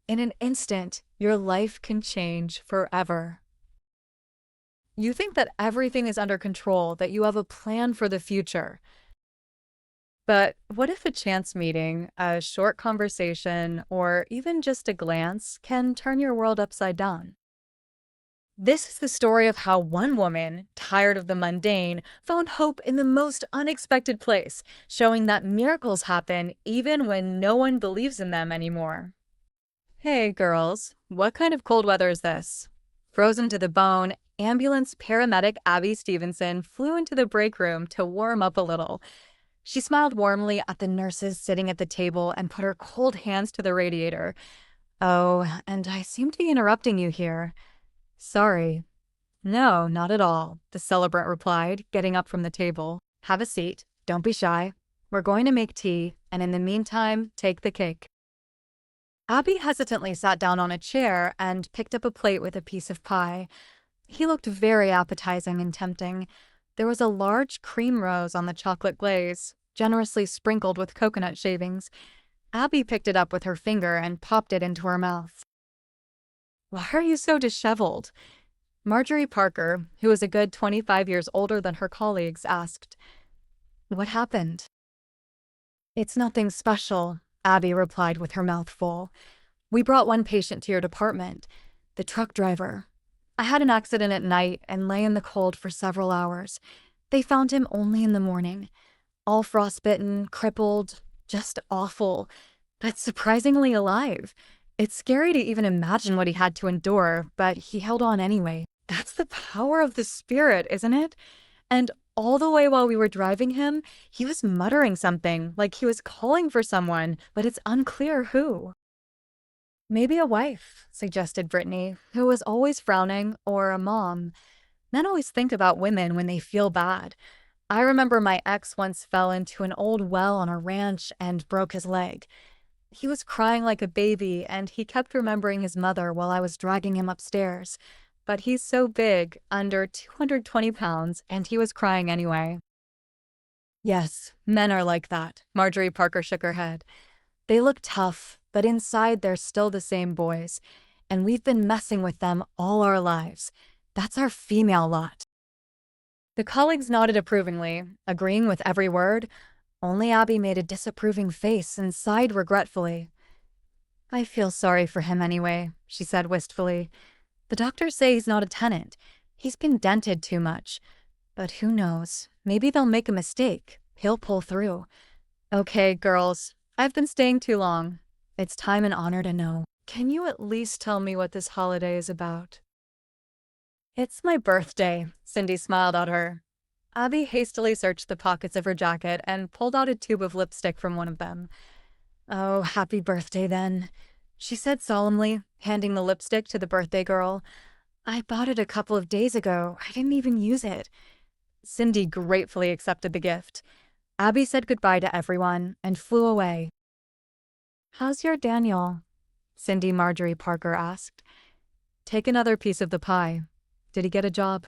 In an instant, your life can change forever. You think that everything is under control, that you have a plan for the future. But what if a chance meeting, a short conversation, or even just a glance can turn your world upside down? This is the story of how one woman, tired of the mundane, found hope in the most unexpected place, showing that miracles happen even when no one believes in them anymore. Hey, girls, what kind of cold weather is this? Frozen to the bone, ambulance paramedic Abby Stevenson flew into the break room to warm up a little. She smiled warmly at the nurses sitting at the table and put her cold hands to the radiator. Oh, and I seem to be interrupting you here. Sorry. No, not at all, the celebrant replied, getting up from the table. Have a seat. Don't be shy. We're going to make tea, and in the meantime, take the cake. Abby hesitantly sat down on a chair and picked up a plate with a piece of pie. He looked very appetizing and tempting. There was a large cream rose on the chocolate glaze, generously sprinkled with coconut shavings. Abby picked it up with her finger and popped it into her mouth. Why are you so disheveled? Marjorie Parker, who was a good 25 years older than her colleagues, asked. What happened? It's nothing special, Abby replied with her mouth full. We brought one patient to your department, the truck driver. I had an accident at night and lay in the cold for several hours. They found him only in the morning. All frostbitten, crippled, just awful, but surprisingly alive. It's scary to even imagine what he had to endure, but he held on anyway. That's the power of the spirit, isn't it? And all the way while we were driving him, he was muttering something, like he was calling for someone, but it's unclear who. Maybe a wife, suggested Brittany, who was always frowning, or a mom. Men always think about women when they feel bad. I remember my ex once fell into an old well on a ranch and broke his leg. He was crying like a baby, and he kept remembering his mother while I was dragging him upstairs. But he's so big, under 220 pounds, and he was crying anyway. Yes, men are like that, Marjorie Parker shook her head. They look tough, but inside they're still the same boys, and we've been messing with them all our lives. That's our female lot. The colleagues nodded approvingly, agreeing with every word. Only Abby made a disapproving face and sighed regretfully. I feel sorry for him anyway, she said wistfully. The doctors say he's not a tenant. He's been dented too much. But who knows? Maybe they'll make a mistake. He'll pull through. Okay, girls, I've been staying too long. It's time and honor to know. Can you at least tell me what this holiday is about? It's my birthday, Cindy smiled at her. Abby hastily searched the pockets of her jacket and pulled out a tube of lipstick from one of them. Oh, happy birthday then, she said solemnly, handing the lipstick to the birthday girl. I bought it a couple of days ago. I didn't even use it. Cindy gratefully accepted the gift. Abby said goodbye to everyone and flew away. How's your Daniel? Cindy Marjorie Parker asked. Take another piece of the pie. Did he get a job?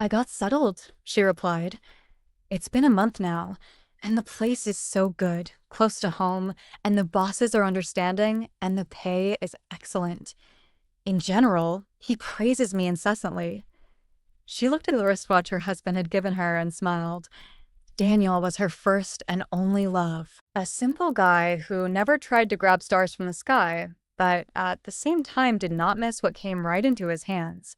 I got settled, she replied. It's been a month now, and the place is so good, close to home, and the bosses are understanding, and the pay is excellent. In general, he praises me incessantly. She looked at the wristwatch her husband had given her and smiled. Daniel was her first and only love, a simple guy who never tried to grab stars from the sky, but at the same time did not miss what came right into his hands.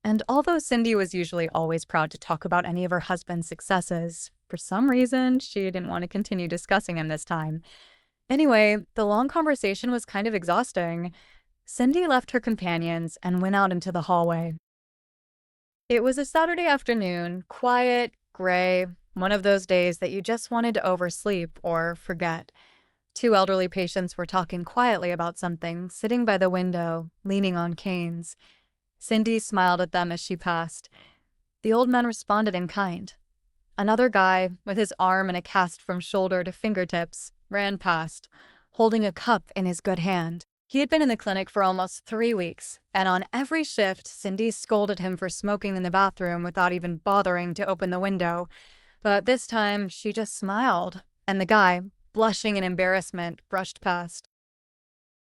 And although Cindy was usually always proud to talk about any of her husband's successes, for some reason, she didn't want to continue discussing him this time. Anyway, the long conversation was kind of exhausting. Cindy left her companions and went out into the hallway. It was a Saturday afternoon, quiet, gray, one of those days that you just wanted to oversleep or forget. Two elderly patients were talking quietly about something, sitting by the window, leaning on canes. Cindy smiled at them as she passed. The old men responded in kind. Another guy, with his arm in a cast from shoulder to fingertips, ran past, holding a cup in his good hand. He had been in the clinic for almost 3 weeks, and on every shift, Cindy scolded him for smoking in the bathroom without even bothering to open the window. But this time, she just smiled, and the guy, blushing in embarrassment, brushed past.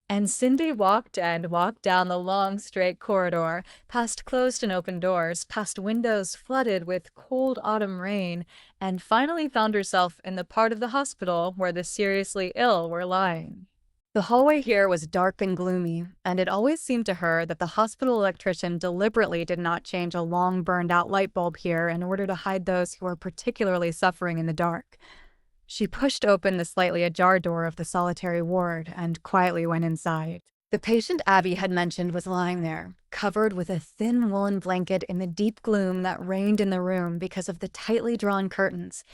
And Cindy walked and walked down the long, straight corridor, past closed and open doors, past windows flooded with cold autumn rain, and finally found herself in the part of the hospital where the seriously ill were lying. The hallway here was dark and gloomy, and it always seemed to her that the hospital electrician deliberately did not change a long burned-out light bulb here in order to hide those who were particularly suffering in the dark. She pushed open the slightly ajar door of the solitary ward and quietly went inside. The patient Abby had mentioned was lying there, covered with a thin woolen blanket in the deep gloom that reigned in the room because of the tightly drawn curtains.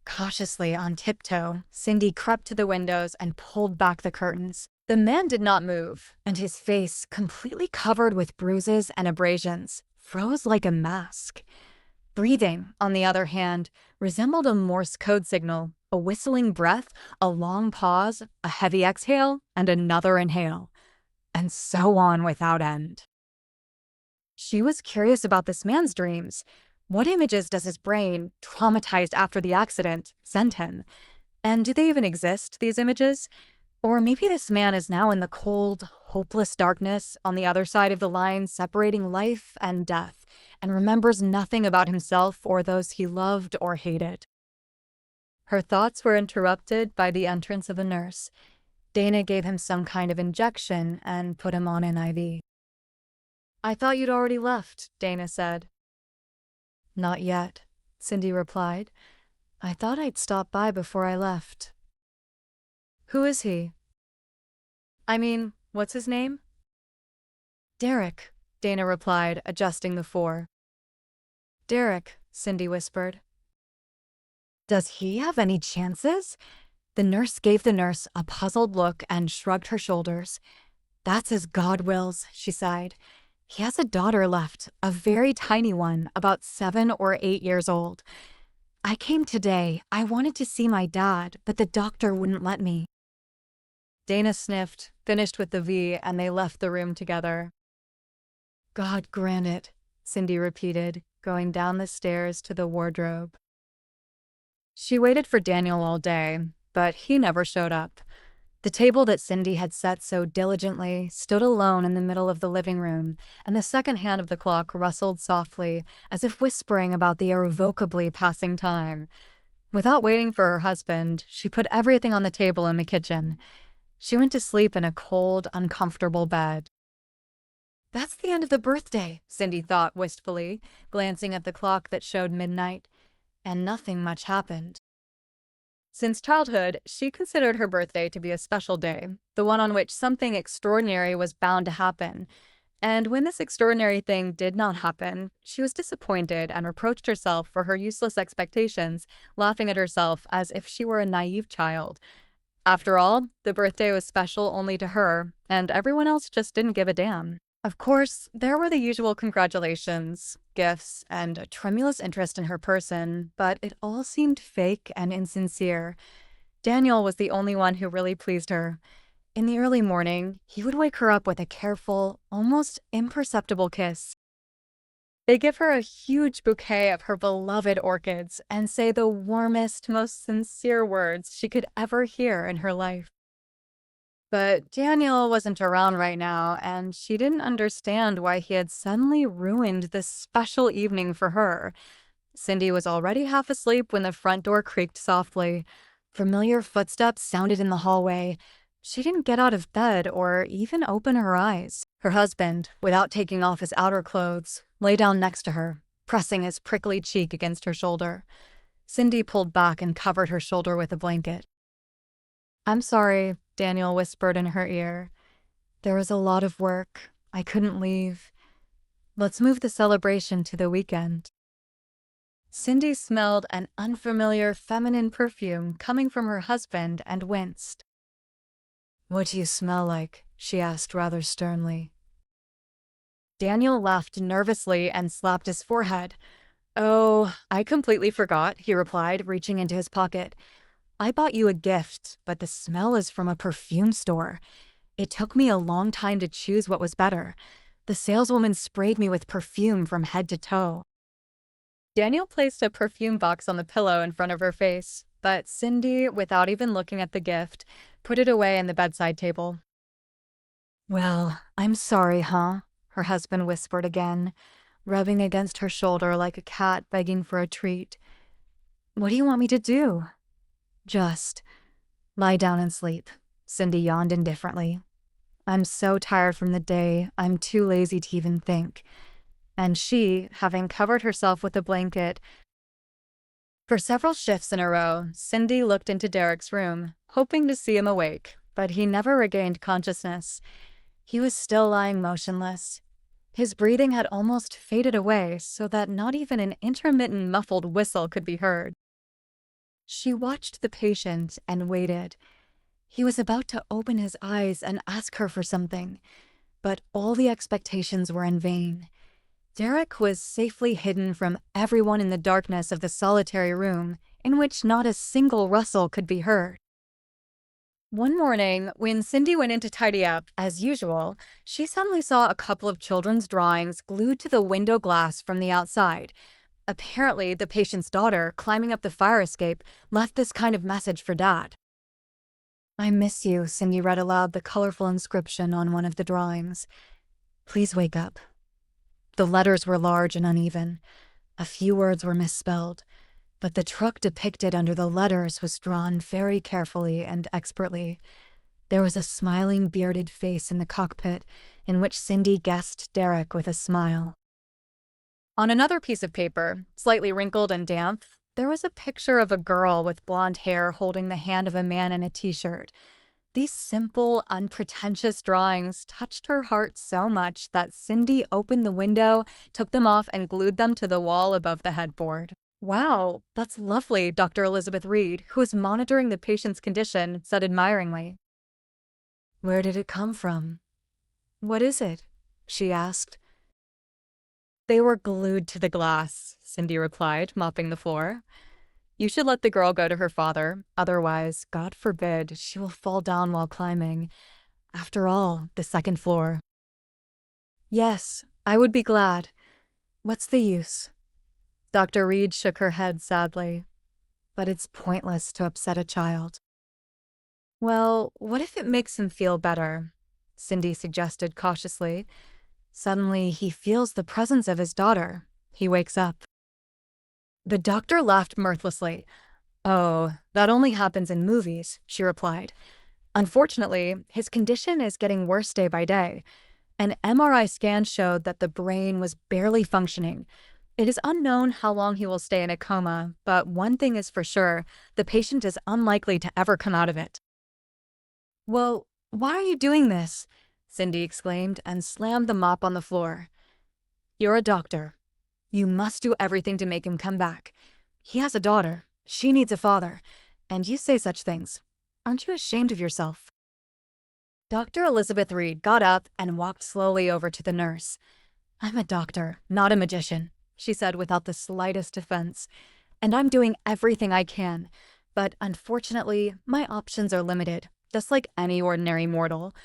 Cautiously, on tiptoe, Cindy crept to the windows and pulled back the curtains. The man did not move, and his face, completely covered with bruises and abrasions, froze like a mask. Breathing, on the other hand, resembled a Morse code signal, a whistling breath, a long pause, a heavy exhale, and another inhale, and so on without end. She was curious about this man's dreams. What images does his brain, traumatized after the accident, send him? And do they even exist, these images? Or maybe this man is now in the cold, hopeless darkness on the other side of the line separating life and death, and remembers nothing about himself or those he loved or hated. Her thoughts were interrupted by the entrance of a nurse. Dana gave him some kind of injection and put him on an IV. "I thought you'd already left," Dana said. "Not yet," Cindy replied. "I thought I'd stop by before I left." "Who is he?" "I mean, what's his name?" "Derek," Dana replied, adjusting the four. "Derek," Cindy whispered. "Does he have any chances?" The nurse gave the nurse a puzzled look and shrugged her shoulders. "That's as God wills," she sighed. "He has a daughter left, a very tiny one, about 7 or 8 years old. I came today. I wanted to see my dad, but the doctor wouldn't let me." Dana sniffed, finished with the V, and they left the room together. "God grant it," Cindy repeated, going down the stairs to the wardrobe. She waited for Daniel all day, but he never showed up. The table that Cindy had set so diligently stood alone in the middle of the living room, and the second hand of the clock rustled softly, as if whispering about the irrevocably passing time. Without waiting for her husband, she put everything on the table in the kitchen. She went to sleep in a cold, uncomfortable bed. "That's the end of the birthday," Cindy thought wistfully, glancing at the clock that showed midnight. And nothing much happened. Since childhood, she considered her birthday to be a special day, the one on which something extraordinary was bound to happen. And when this extraordinary thing did not happen, she was disappointed and reproached herself for her useless expectations, laughing at herself as if she were a naive child. After all, the birthday was special only to her, and everyone else just didn't give a damn. Of course, there were the usual congratulations, gifts, and a tremulous interest in her person, but it all seemed fake and insincere. Daniel was the only one who really pleased her. In the early morning, he would wake her up with a careful, almost imperceptible kiss. They'd give her a huge bouquet of her beloved orchids and say the warmest, most sincere words she could ever hear in her life. But Daniel wasn't around right now, and she didn't understand why he had suddenly ruined this special evening for her. Cindy was already half asleep when the front door creaked softly. Familiar footsteps sounded in the hallway. She didn't get out of bed or even open her eyes. Her husband, without taking off his outer clothes, lay down next to her, pressing his prickly cheek against her shoulder. Cindy pulled back and covered her shoulder with a blanket. "I'm sorry," Daniel whispered in her ear. "There was a lot of work. I couldn't leave. Let's move the celebration to the weekend." Cindy smelled an unfamiliar feminine perfume coming from her husband and winced. "What do you smell like?" she asked rather sternly. Daniel laughed nervously and slapped his forehead. "Oh, I completely forgot," he replied, reaching into his pocket. "I bought you a gift, but the smell is from a perfume store. It took me a long time to choose what was better. The saleswoman sprayed me with perfume from head to toe." Daniel placed a perfume box on the pillow in front of her face, but Cindy, without even looking at the gift, put it away in the bedside table. Well, I'm sorry, huh? Her husband whispered again, rubbing against her shoulder like a cat begging for a treat. What do you want me to do? Just lie down and sleep. Cindy yawned indifferently. I'm so tired from the day, I'm too lazy to even think. And she, having covered herself with a blanket, for several shifts in a row, Cindy looked into Derek's room, hoping to see him awake, but he never regained consciousness. He was still lying motionless. His breathing had almost faded away so that not even an intermittent muffled whistle could be heard. She watched the patient and waited. He was about to open his eyes and ask her for something, but all the expectations were in vain. Derek was safely hidden from everyone in the darkness of the solitary room, in which not a single rustle could be heard. One morning, when Cindy went in to tidy up, as usual, she suddenly saw a couple of children's drawings glued to the window glass from the outside. Apparently, the patient's daughter, climbing up the fire escape, left this kind of message for Dad. I miss you, Cindy read aloud the colorful inscription on one of the drawings. Please wake up. The letters were large and uneven. A few words were misspelled, but the truck depicted under the letters was drawn very carefully and expertly. There was a smiling, bearded face in the cockpit, in which Cindy guessed Derek with a smile. On another piece of paper, slightly wrinkled and damp, there was a picture of a girl with blonde hair holding the hand of a man in a t-shirt. These simple, unpretentious drawings touched her heart so much that Cindy opened the window, took them off, and glued them to the wall above the headboard. Wow, that's lovely, Dr. Elizabeth Reed, who was monitoring the patient's condition, said admiringly. Where did it come from? What is it? She asked. They were glued to the glass, Cindy replied, mopping the floor. You should let the girl go to her father. Otherwise, God forbid, she will fall down while climbing. After all, the second floor. Yes, I would be glad. What's the use? Dr. Reed shook her head sadly. But it's pointless to upset a child. Well, what if it makes him feel better? Cindy suggested cautiously. Suddenly, he feels the presence of his daughter. He wakes up. The doctor laughed mirthlessly. Oh, that only happens in movies, she replied. Unfortunately, his condition is getting worse day by day. An MRI scan showed that the brain was barely functioning. It is unknown how long he will stay in a coma, but one thing is for sure, the patient is unlikely to ever come out of it. Well, why are you doing this? Cindy exclaimed and slammed the mop on the floor. You're a doctor. You must do everything to make him come back. He has a daughter. She needs a father. And you say such things. Aren't you ashamed of yourself? Dr. Elizabeth Reed got up and walked slowly over to the nurse. I'm a doctor, not a magician, she said without the slightest offense. And I'm doing everything I can. But unfortunately, my options are limited, just like any ordinary mortal.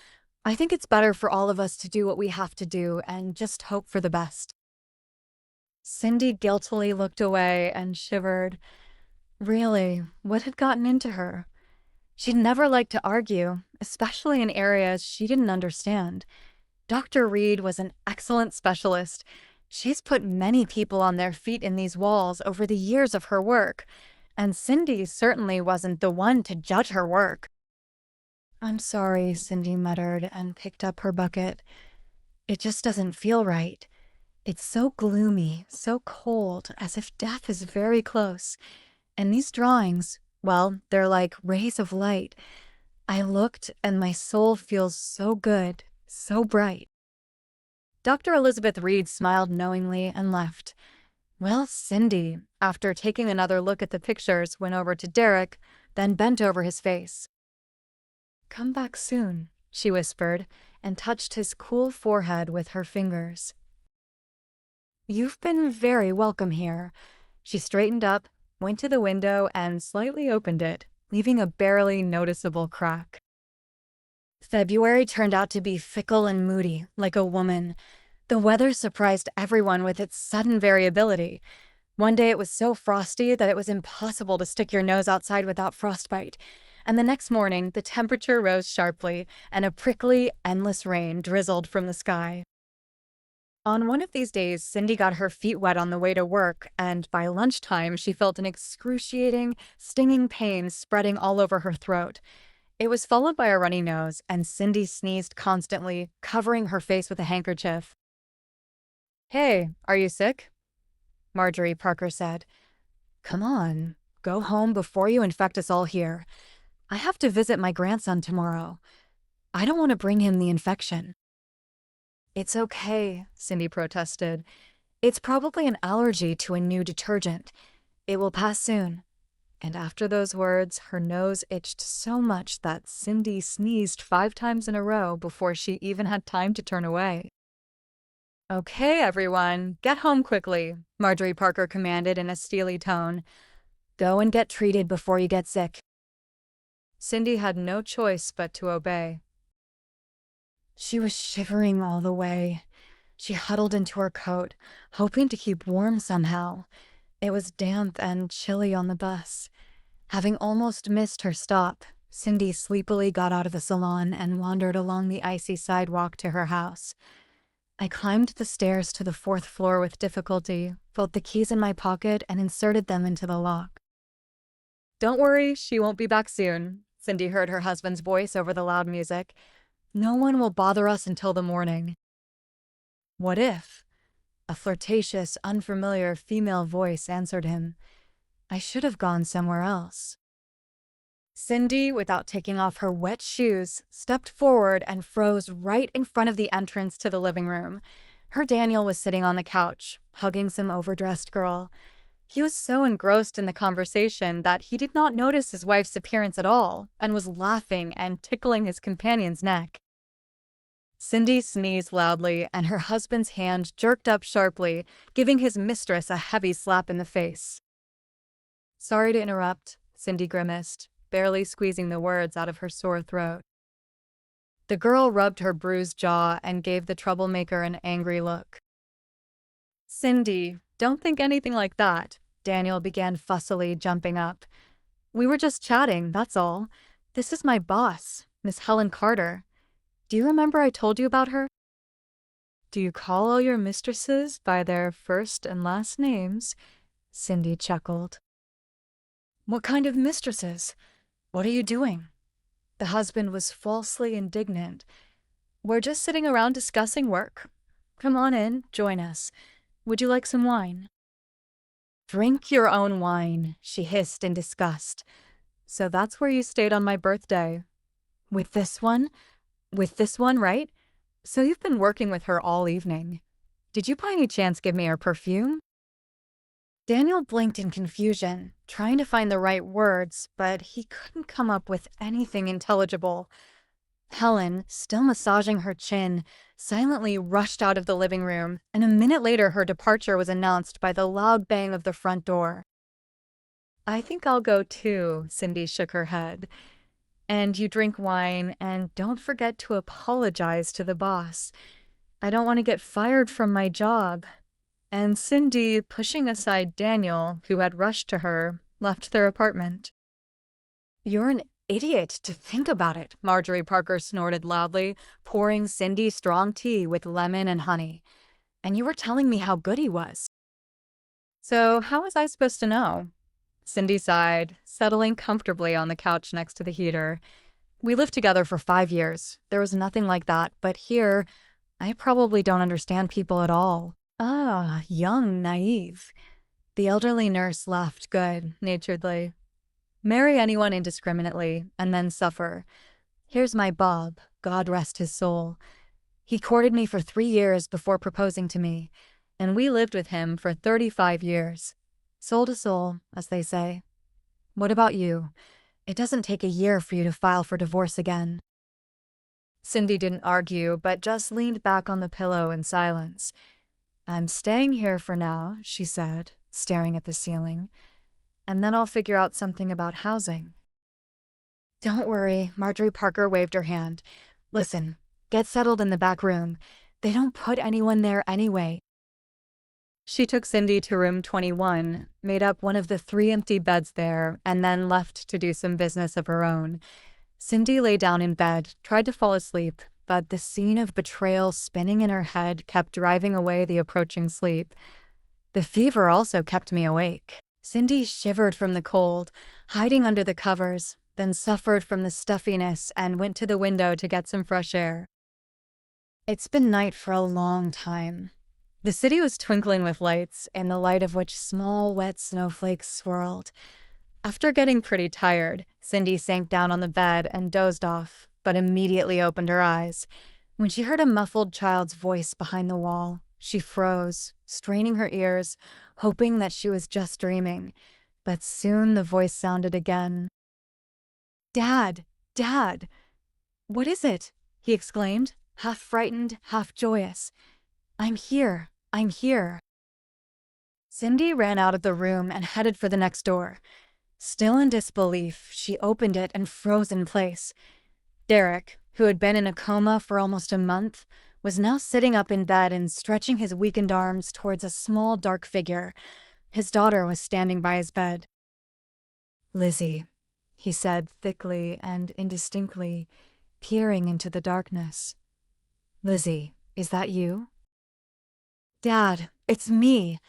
I think it's better for all of us to do what we have to do and just hope for the best. Cindy guiltily looked away and shivered. Really, what had gotten into her? She'd never liked to argue, especially in areas she didn't understand. Dr. Reed was an excellent specialist. She's put many people on their feet in these walls over the years of her work, and Cindy certainly wasn't the one to judge her work. I'm sorry, Cindy muttered and picked up her bucket. It just doesn't feel right. It's so gloomy, so cold, as if death is very close. And these drawings, well, they're like rays of light. I looked and my soul feels so good, so bright. Dr. Elizabeth Reed smiled knowingly and left. Well, Cindy, after taking another look at the pictures, went over to Derek, then bent over his face. Come back soon, she whispered, and touched his cool forehead with her fingers. You've been very welcome here. She straightened up, went to the window, and slightly opened it, leaving a barely noticeable crack. February turned out to be fickle and moody, like a woman. The weather surprised everyone with its sudden variability. One day it was so frosty that it was impossible to stick your nose outside without frostbite. and the next morning the temperature rose sharply and a prickly, endless rain drizzled from the sky. On one of these days, Cindy got her feet wet on the way to work, and by lunchtime she felt an excruciating, stinging pain spreading all over her throat. It was followed by a runny nose, and Cindy sneezed constantly, covering her face with a handkerchief. "Hey, are you sick?" Marjorie Parker said. "Come on, go home before you infect us all here. I have to visit my grandson tomorrow. I don't want to bring him the infection." "It's okay," Cindy protested. "It's probably an allergy to a new detergent. It will pass soon." And after those words, her nose itched so much that Cindy sneezed 5 times in a row before she even had time to turn away. "Okay, everyone, get home quickly," Marjorie Parker commanded in a steely tone. "Go and get treated before you get sick." Cindy had no choice but to obey. She was shivering all the way. She huddled into her coat, hoping to keep warm somehow. It was damp and chilly on the bus. Having almost missed her stop, Cindy sleepily got out of the salon and wandered along the icy sidewalk to her house. I climbed the stairs to the 4th floor with difficulty, put the keys in my pocket, and inserted them into the lock. "Don't worry, she won't be back soon," Cindy heard her husband's voice over the loud music. "No one will bother us until the morning." "What if?" A flirtatious, unfamiliar female voice answered him. "I should have gone somewhere else." Cindy, without taking off her wet shoes, stepped forward and froze right in front of the entrance to the living room. Her Daniel was sitting on the couch, hugging some overdressed girl. He was so engrossed in the conversation that he did not notice his wife's appearance at all and was laughing and tickling his companion's neck. Cindy sneezed loudly, and her husband's hand jerked up sharply, giving his mistress a heavy slap in the face. "Sorry to interrupt," Cindy grimaced, barely squeezing the words out of her sore throat. The girl rubbed her bruised jaw and gave the troublemaker an angry look. "Cindy, don't think anything like that," Daniel began fussily, jumping up. "We were just chatting, that's all. This is my boss, Miss Helen Carter. Do you remember I told you about her?" "Do you call all your mistresses by their first and last names?" Cindy chuckled. "What kind of mistresses? What are you doing?" The husband was falsely indignant. "We're just sitting around discussing work. Come on in, join us. Would you like some wine?" "Drink your own wine," she hissed in disgust. "So that's where you stayed on my birthday. With this one? With this one, right? So you've been working with her all evening. Did you by any chance give me her perfume?" Daniel blinked in confusion, trying to find the right words, but he couldn't come up with anything intelligible. Helen, still massaging her chin, silently rushed out of the living room, and a minute later her departure was announced by the loud bang of the front door. "I think I'll go too," Cindy shook her head. "And you drink wine, and don't forget to apologize to the boss. I don't want to get fired from my job." And Cindy, pushing aside Daniel, who had rushed to her, left their apartment. "You're an idiot to think about it," Marjorie Parker snorted loudly, pouring Cindy strong tea with lemon and honey. "And you were telling me how good he was." "So how was I supposed to know?" Cindy sighed, settling comfortably on the couch next to the heater. "We lived together for 5 years. There was nothing like that, but here, I probably don't understand people at all." "Ah, young, naive." The elderly nurse laughed good-naturedly. "Marry anyone indiscriminately, and then suffer. Here's my Bob, God rest his soul. He courted me for 3 years before proposing to me, and we lived with him for 35 years. Soul to soul, as they say. What about you? It doesn't take a year for you to file for divorce again." Cindy didn't argue, but just leaned back on the pillow in silence. "I'm staying here for now," she said, staring at the ceiling. "And then I'll figure out something about housing." "Don't worry," Marjorie Parker waved her hand. "Listen, get settled in the back room. They don't put anyone there anyway." She took Cindy to room 21, made up one of the 3 empty beds there, and then left to do some business of her own. Cindy lay down in bed, tried to fall asleep, but the scene of betrayal spinning in her head kept driving away the approaching sleep. The fever also kept me awake. Cindy shivered from the cold, hiding under the covers, then suffered from the stuffiness and went to the window to get some fresh air. It's been night for a long time. The city was twinkling with lights, in the light of which small, wet snowflakes swirled. After getting pretty tired, Cindy sank down on the bed and dozed off, but immediately opened her eyes. When she heard a muffled child's voice behind the wall, she froze, straining her ears, hoping that she was just dreaming. But soon the voice sounded again. "Dad! Dad!" "What is it?" he exclaimed, half frightened, half joyous. "I'm here. I'm here." Cindy ran out of the room and headed for the next door. Still in disbelief, she opened it and froze in place. Derek, who had been in a coma for almost a month, was now sitting up in bed and stretching his weakened arms towards a small, dark figure. His daughter was standing by his bed. "Lizzie," he said thickly and indistinctly, peering into the darkness. "Lizzie, is that you?" "Dad, it's me,"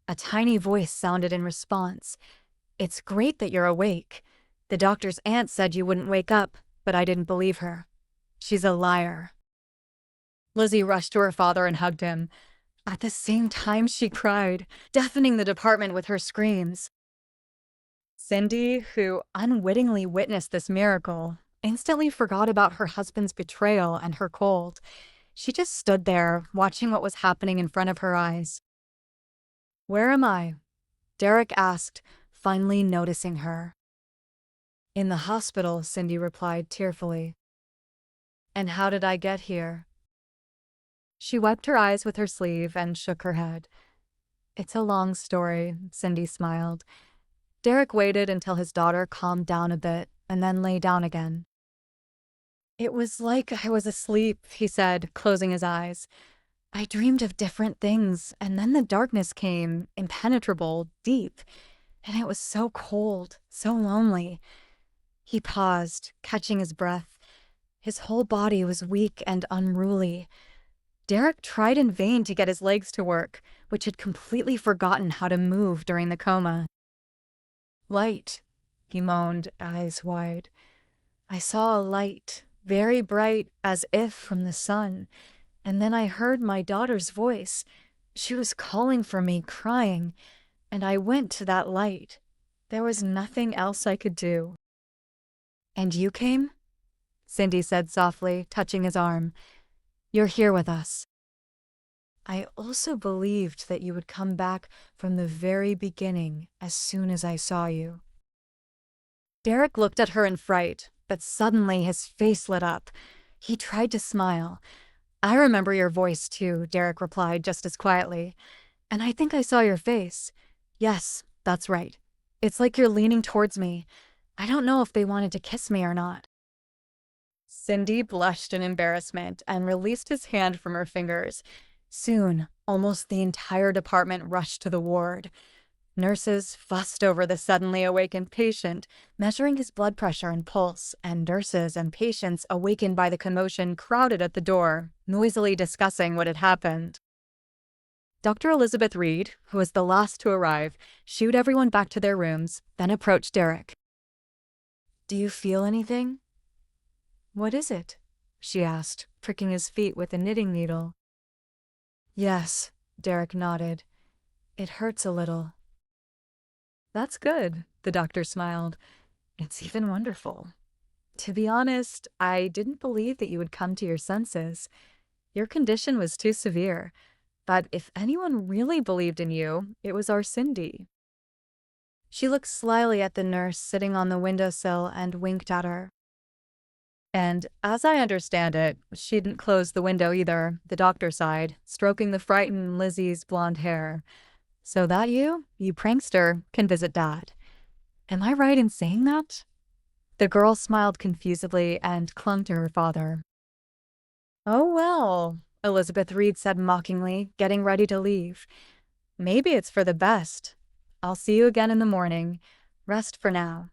a tiny voice sounded in response. "It's great that you're awake. The doctor's aunt said you wouldn't wake up, but I didn't believe her. She's a liar." Lizzie rushed to her father and hugged him. At the same time, she cried, deafening the department with her screams. Cindy, who unwittingly witnessed this miracle, instantly forgot about her husband's betrayal and her cold. She just stood there, watching what was happening in front of her eyes. "Where am I?" Derek asked, finally noticing her. "In the hospital," Cindy replied tearfully. "And how did I get here?" She wiped her eyes with her sleeve and shook her head. "It's a long story," Cindy smiled. Derek waited until his daughter calmed down a bit and then lay down again. "It was like I was asleep," he said, closing his eyes. "I dreamed of different things, and then the darkness came, impenetrable, deep, and it was so cold, so lonely." He paused, catching his breath. His whole body was weak and unruly. Derek tried in vain to get his legs to work, which had completely forgotten how to move during the coma. "Light," he moaned, eyes wide. "I saw a light, very bright, as if from the sun, and then I heard my daughter's voice. She was calling for me, crying, and I went to that light. There was nothing else I could do." "And you came?" Cindy said softly, touching his arm. "You're here with us." "I also believed that you would come back from the very beginning as soon as I saw you." Derek looked at her in fright, but suddenly his face lit up. He tried to smile. "I remember your voice too," Derek replied just as quietly. "And I think I saw your face. Yes, that's right. It's like you're leaning towards me. I don't know if they wanted to kiss me or not." Cindy blushed in embarrassment and released his hand from her fingers. Soon, almost the entire department rushed to the ward. Nurses fussed over the suddenly awakened patient, measuring his blood pressure and pulse, and nurses and patients awakened by the commotion crowded at the door, noisily discussing what had happened. Dr. Elizabeth Reed, who was the last to arrive, shooed everyone back to their rooms, then approached Derek. "Do you feel anything?" "What is it?" she asked, pricking his feet with a knitting needle. "Yes," Derek nodded. "It hurts a little." "That's good," the doctor smiled. "It's even wonderful. To be honest, I didn't believe that you would come to your senses. Your condition was too severe. But if anyone really believed in you, it was our Cindy." She looked slyly at the nurse sitting on the windowsill and winked at her. "And as I understand it, she didn't close the window either," the doctor sighed, stroking the frightened Lizzie's blonde hair. "So that you prankster, can visit Dad. Am I right in saying that?" The girl smiled confusedly and clung to her father. "Oh well," Elizabeth Reed said mockingly, getting ready to leave. Maybe it's for the best. I'll see you again in the morning. Rest for now.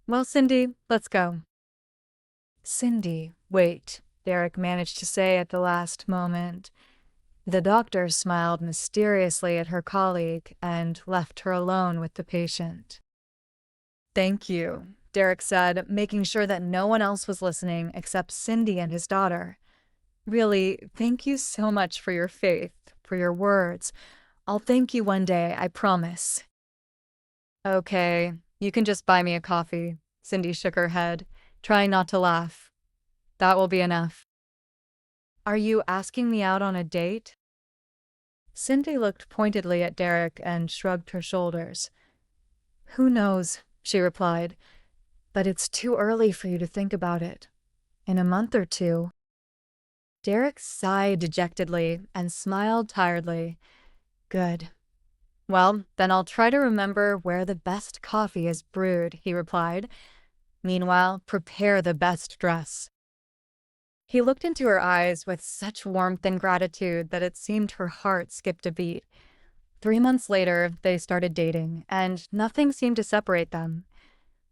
Well, Cindy, let's go. Cindy, wait, Derek managed to say at the last moment. The doctor smiled mysteriously at her colleague and left her alone with the patient. Thank you, Derek said, making sure that no one else was listening except Cindy and his daughter. Really, thank you so much for your faith, for your words. I'll thank you one day, I promise. Okay, you can just buy me a coffee. Cindy shook her head, trying not to laugh. That will be enough. Are you asking me out on a date? Cindy looked pointedly at Derek and shrugged her shoulders. Who knows, she replied, but it's too early for you to think about it. In a month or two. Derek sighed dejectedly and smiled tiredly. Good. Well, then I'll try to remember where the best coffee is brewed, he replied. Meanwhile, prepare the best dress. He looked into her eyes with such warmth and gratitude that it seemed her heart skipped a beat. 3 months later, they started dating, and nothing seemed to separate them.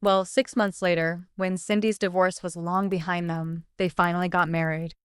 Well, 6 months later, when Cindy's divorce was long behind them, they finally got married.